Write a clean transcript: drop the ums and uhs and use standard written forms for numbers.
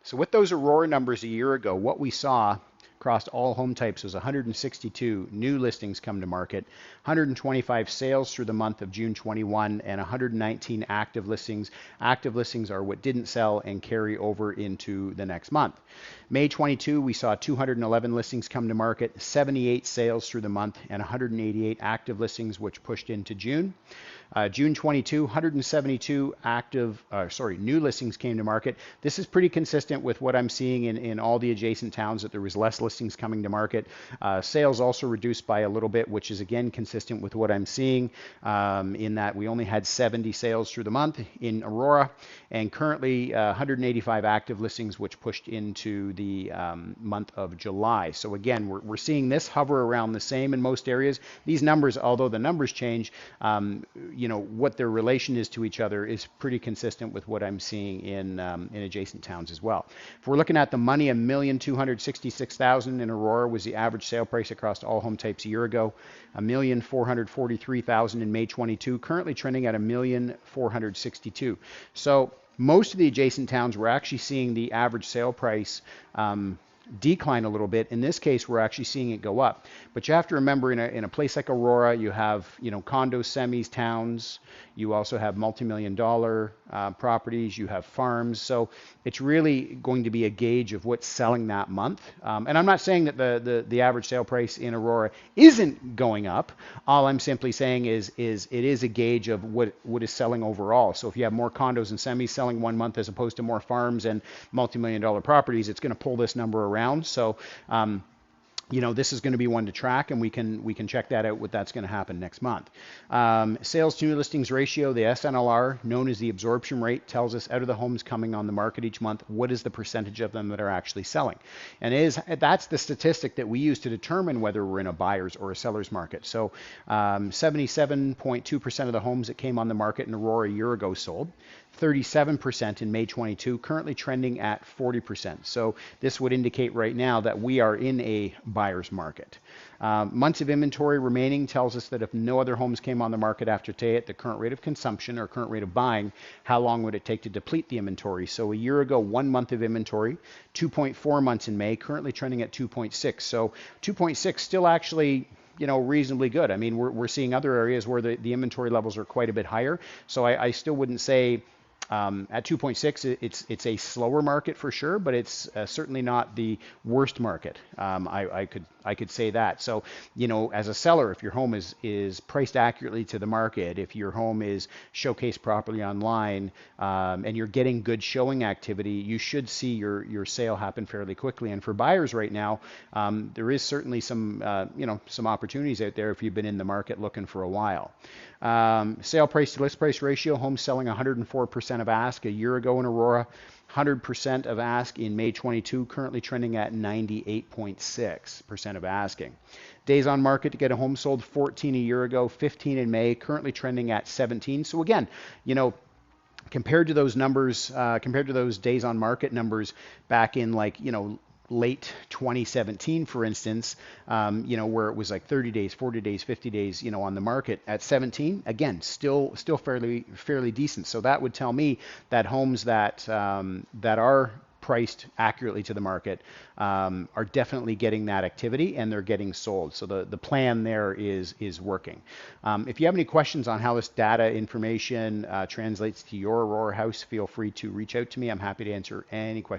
So with those Aurora numbers a year ago, what we saw across all home types was 162 new listings come to market, 125 sales through the month of June 21, and 119 active listings. Active listings are what didn't sell and carry over into the next month. May 22, we saw 211 listings come to market, 78 sales through the month, and 188 active listings, which pushed into June. June 22, 172 new listings came to market. This is pretty consistent with what I'm seeing in all the adjacent towns, that there was less listings coming to market. Sales also reduced by a little bit, which is again consistent with what I'm seeing, in that we only had 70 sales through the month in Aurora, and currently 185 active listings, which pushed into the month of July. So again, we're seeing this hover around the same in most areas. These numbers, although the numbers change, what their relation is to each other is pretty consistent with what I'm seeing in adjacent towns as well. If we're looking at the money, $1,266,000 in Aurora was the average sale price across all home types a year ago. $1,443,000 in May 22, currently trending at $1,462,000. So most of the adjacent towns, we're actually seeing the average sale price decline a little bit. In this case, we're actually seeing it go up. But you have to remember, in a place like Aurora, you have condos, semis, towns. You also have multi-million-dollar properties. You have farms. So it's really going to be a gauge of what's selling that month. And I'm not saying that the average sale price in Aurora isn't going up. All I'm simply saying is it is a gauge of what is selling overall. So if you have more condos and semis selling one month as opposed to more farms and multi-million-dollar properties, it's going to pull this number around. So, this is going to be one to track, and we can check that out, what that's going to happen next month. Sales to new listings ratio, the SNLR, known as the absorption rate, tells us out of the homes coming on the market each month, what is the percentage of them that are actually selling. And that's the statistic that we use to determine whether we're in a buyer's or a seller's market. So 77.2% of the homes that came on the market in Aurora a year ago sold. 37% in May 22, currently trending at 40%. So this would indicate right now that we are in a buyer's market. Months of inventory remaining tells us that if no other homes came on the market after today at the current rate of consumption or current rate of buying, how long would it take to deplete the inventory? So a year ago, 1 month of inventory, 2.4 months in May, currently trending at 2.6. So 2.6 still actually reasonably good. I mean, we're seeing other areas where the inventory levels are quite a bit higher. So I still wouldn't say at 2.6, it's a slower market for sure, but it's certainly not the worst market. I could say that. So, as a seller, if your home is priced accurately to the market, if your home is showcased properly online, and you're getting good showing activity, you should see your sale happen fairly quickly. And for buyers right now, there is certainly some opportunities out there if you've been in the market looking for a while. Sale price to list price ratio, homes selling 104% of ask a year ago in Aurora, 100% of ask in May 22, currently trending at 98.6% of asking. Days on market to get a home sold, 14 a year ago, 15 in May, currently trending at 17. So again, compared to those numbers, compared to those days on market numbers back in late 2017, for instance, where it was like 30 days, 40 days, 50 days, on the market at 17, again, still fairly decent. So that would tell me that homes that are priced accurately to the market are definitely getting that activity, and they're getting sold. So the plan there is working. If you have any questions on how this data information translates to your Aurora house, feel free to reach out to me. I'm happy to answer any questions.